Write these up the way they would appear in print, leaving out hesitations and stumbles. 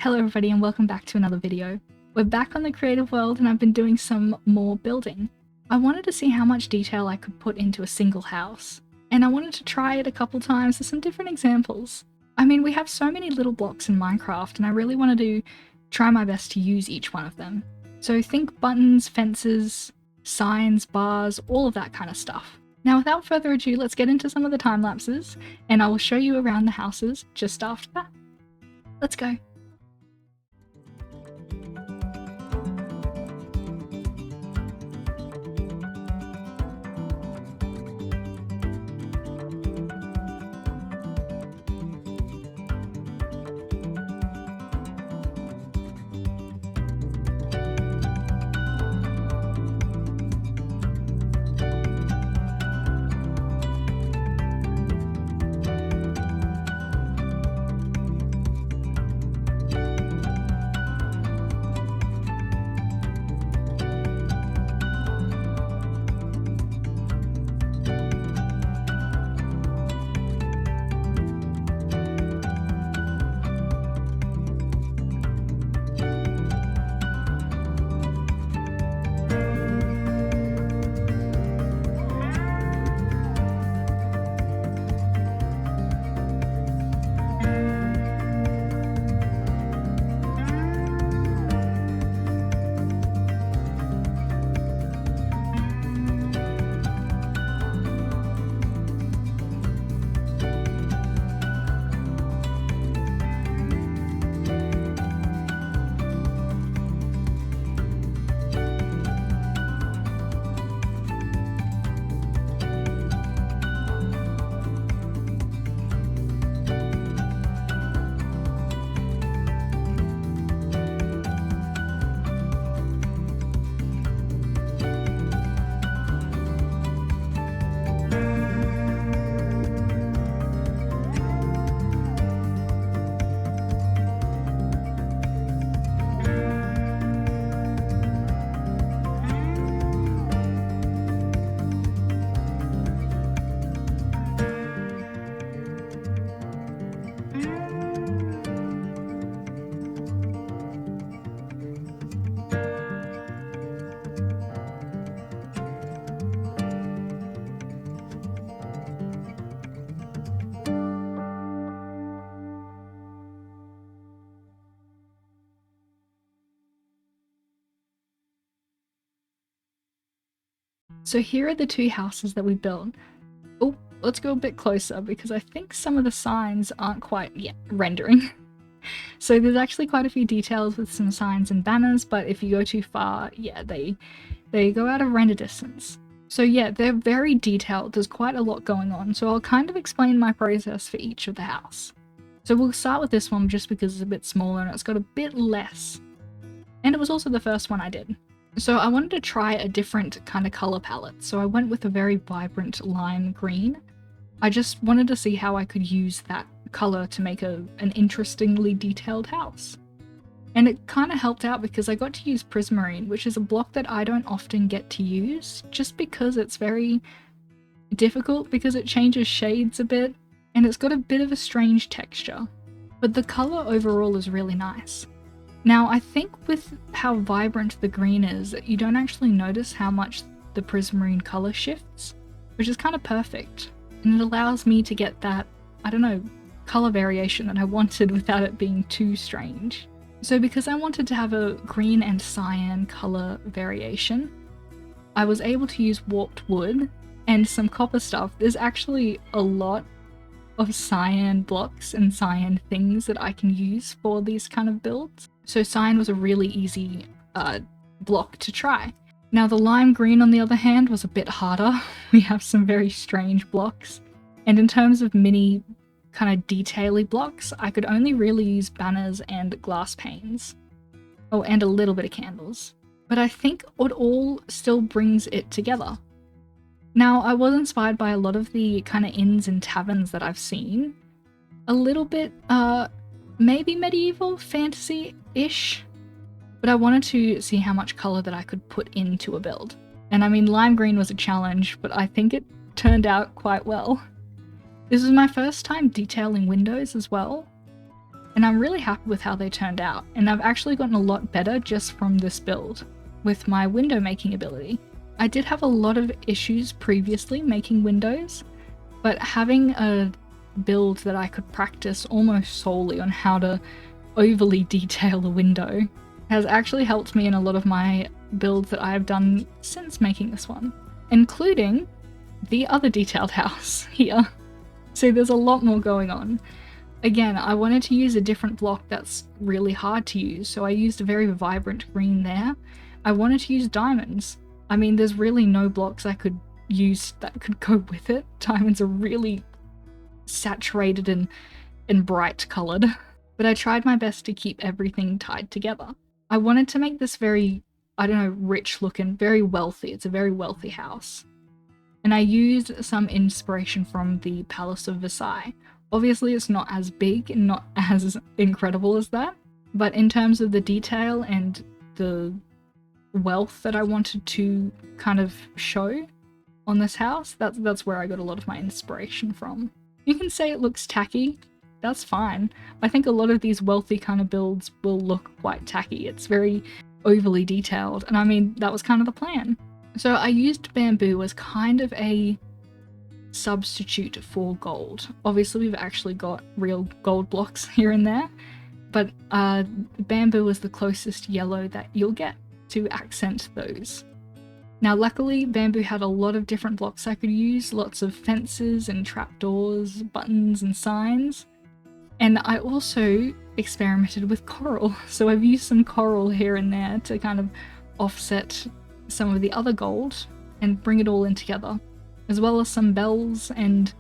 Hello everybody and welcome back to another video. We're back on the creative world and I've been doing some more building. I wanted to see how much detail I could put into a single house, and I wanted to try it a couple times with some different examples. I mean, we have so many little blocks in Minecraft and I really wanted to try my best to use each one of them. So think buttons, fences, signs, bars, all of that kind of stuff. Now without further ado, let's get into some of the time lapses and I will show you around the houses just after that. Let's go. So here are the two houses that we built. Oh, let's go a bit closer because I think some of the signs aren't quite yet rendering. So there's actually quite a few details with some signs and banners, but if you go too far, yeah, they go out of render distance. So yeah, they're very detailed, there's quite a lot going on, so I'll kind of explain my process for each of the house. So we'll start with this one just because it's a bit smaller and it's got a bit less. And it was also the first one I did. So I wanted to try a different kind of color palette, so I went with a very vibrant lime green. I just wanted to see how I could use that color to make an interestingly detailed house. And it kind of helped out because I got to use Prismarine, which is a block that I don't often get to use, just because it's very difficult because it changes shades a bit, and it's got a bit of a strange texture. But the color overall is really nice. Now, I think with how vibrant the green is, you don't actually notice how much the Prismarine color shifts, which is kind of perfect. And it allows me to get that, I don't know, color variation that I wanted without it being too strange. So because I wanted to have a green and cyan color variation, I was able to use warped wood and some copper stuff. There's actually a lot of cyan blocks and cyan things that I can use for these kind of builds. So cyan was a really easy block to try. Now the lime green on the other hand was a bit harder. We have some very strange blocks. And in terms of mini kind of detail-y blocks, I could only really use banners and glass panes. Oh, and a little bit of candles. But I think it all still brings it together. Now I was inspired by a lot of the kind of inns and taverns that I've seen. A little bit maybe medieval fantasy-ish, but I wanted to see how much color that I could put into a build. And I mean, lime green was a challenge, but I think it turned out quite well. This was my first time detailing windows as well, and I'm really happy with how they turned out, and I've actually gotten a lot better just from this build with my window making ability. I did have a lot of issues previously making windows, but having a build that I could practice almost solely on how to overly detail a window has actually helped me in a lot of my builds that I have done since making this one, including the other detailed house here. So there's a lot more going on. Again, I wanted to use a different block that's really hard to use, so I used a very vibrant green there. I wanted to use diamonds. I mean, there's really no blocks I could use that could go with it. Diamonds are really saturated and bright coloured, but I tried my best to keep everything tied together. I wanted to make this very, I don't know, rich looking, very wealthy. It's a very wealthy house. And I used some inspiration from the Palace of Versailles. Obviously it's not as big and not as incredible as that, but in terms of the detail and the wealth that I wanted to kind of show on this house, that's where I got a lot of my inspiration from. You can say it looks tacky, that's fine. I think a lot of these wealthy kind of builds will look quite tacky. It's very overly detailed, and I mean, that was kind of the plan. So I used bamboo as kind of a substitute for gold. Obviously we've actually got real gold blocks here and there, but bamboo is the closest yellow that you'll get to accent those. Now luckily bamboo had a lot of different blocks I could use, lots of fences and trapdoors, buttons and signs, and I also experimented with coral. So I've used some coral here and there to kind of offset some of the other gold and bring it all in together, as well as some bells and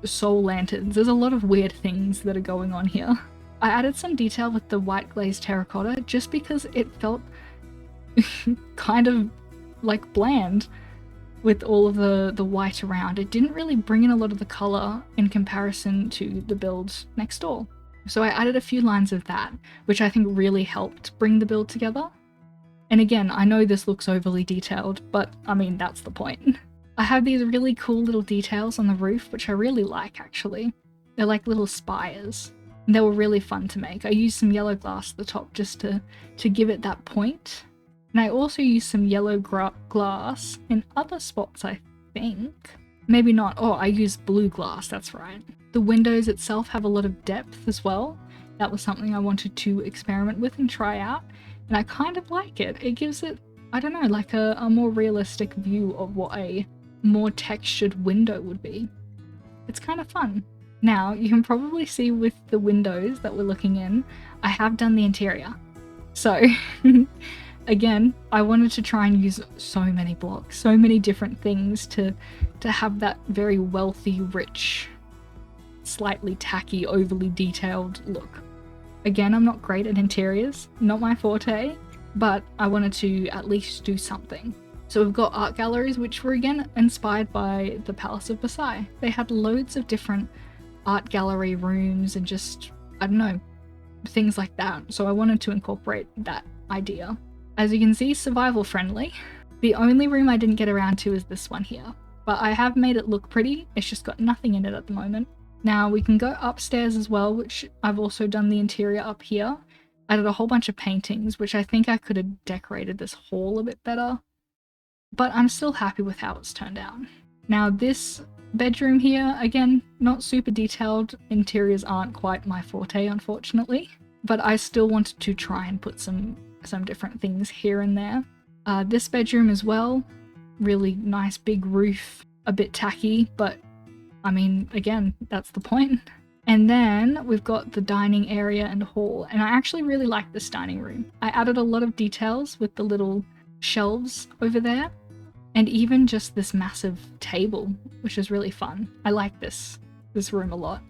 soul lanterns. There's a lot of weird things that are going on here. I added some detail with the white glazed terracotta just because it felt kind of like bland with all of the white around. It didn't really bring in a lot of the colour in comparison to the build next door. So I added a few lines of that, which I think really helped bring the build together. And again, I know this looks overly detailed, but I mean, that's the point. I have these really cool little details on the roof, which I really like actually. They're like little spires. And they were really fun to make. I used some yellow glass at the top just to give it that point. And I also used some yellow glass in other spots, I think. Maybe not. Oh, I used blue glass, that's right. The windows itself have a lot of depth as well. That was something I wanted to experiment with and try out. And I kind of like it. It gives it, I don't know, like a more realistic view of what a more textured window would be. It's kind of fun. Now, you can probably see with the windows that we're looking in, I have done the interior. So, again, I wanted to try and use so many blocks, so many different things to have that very wealthy, rich, slightly tacky, overly detailed look. Again, I'm not great at interiors, not my forte, but I wanted to at least do something. So we've got art galleries, which were again inspired by the Palace of Versailles. They had loads of different art gallery rooms and just, I don't know, things like that. So I wanted to incorporate that idea. As you can see, survival friendly. The only room I didn't get around to is this one here, but I have made it look pretty. It's just got nothing in it at the moment. Now we can go upstairs as well, which I've also done the interior up here. I did a whole bunch of paintings, which I think I could have decorated this hall a bit better, but I'm still happy with how it's turned out. Now this bedroom here, again, not super detailed. Interiors aren't quite my forte, unfortunately, but I still wanted to try and put some different things here and there. This bedroom as well, really nice big roof, a bit tacky, but I mean, again, that's the point. And then we've got the dining area and hall, and I actually really like this dining room. I added a lot of details with the little shelves over there, and even just this massive table, which is really fun. I like this room a lot.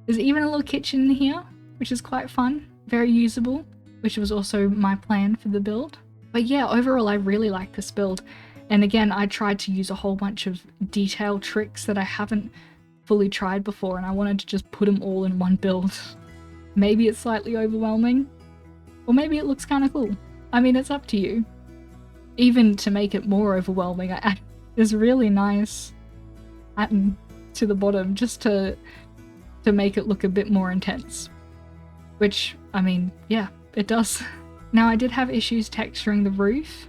There's even a little kitchen in here, which is quite fun, very usable, which was also my plan for the build. But yeah, overall I really like this build. And again, I tried to use a whole bunch of detail tricks that I haven't fully tried before, and I wanted to just put them all in one build. Maybe it's slightly overwhelming, or maybe it looks kind of cool. I mean, it's up to you. Even to make it more overwhelming, I added this really nice atom to the bottom just to make it look a bit more intense. which, I mean, yeah, it does. Now, I did have issues texturing the roof.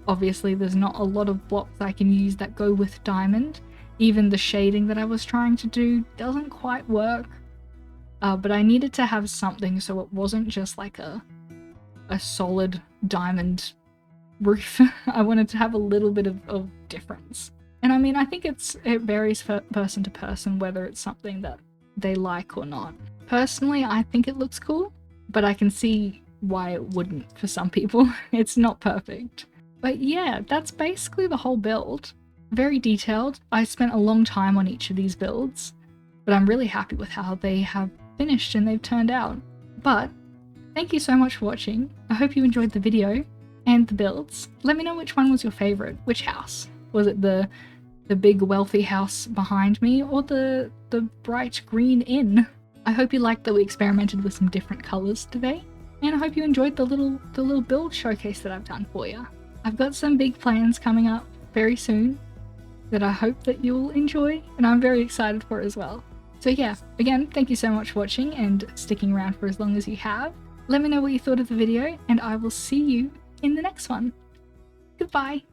Obviously, there's not a lot of blocks I can use that go with diamond. Even the shading that I was trying to do doesn't quite work. But I needed to have something so it wasn't just like a solid diamond roof. I wanted to have a little bit of difference. And I mean, I think it varies person to person whether it's something that they like or not. Personally, I think it looks cool, but I can see why it wouldn't for some people. It's not perfect. But yeah, that's basically the whole build. Very detailed. I spent a long time on each of these builds, but I'm really happy with how they have finished and they've turned out. But thank you so much for watching. I hope you enjoyed the video and the builds. Let me know which one was your favorite. Which house? Was it the big wealthy house behind me or the bright green inn? I hope you liked that we experimented with some different colors today, and I hope you enjoyed the little build showcase that I've done for you. I've got some big plans coming up very soon that I hope that you'll enjoy, and I'm very excited for as well. So yeah, again, thank you so much for watching and sticking around for as long as you have. Let me know what you thought of the video, and I will see you in the next one. Goodbye!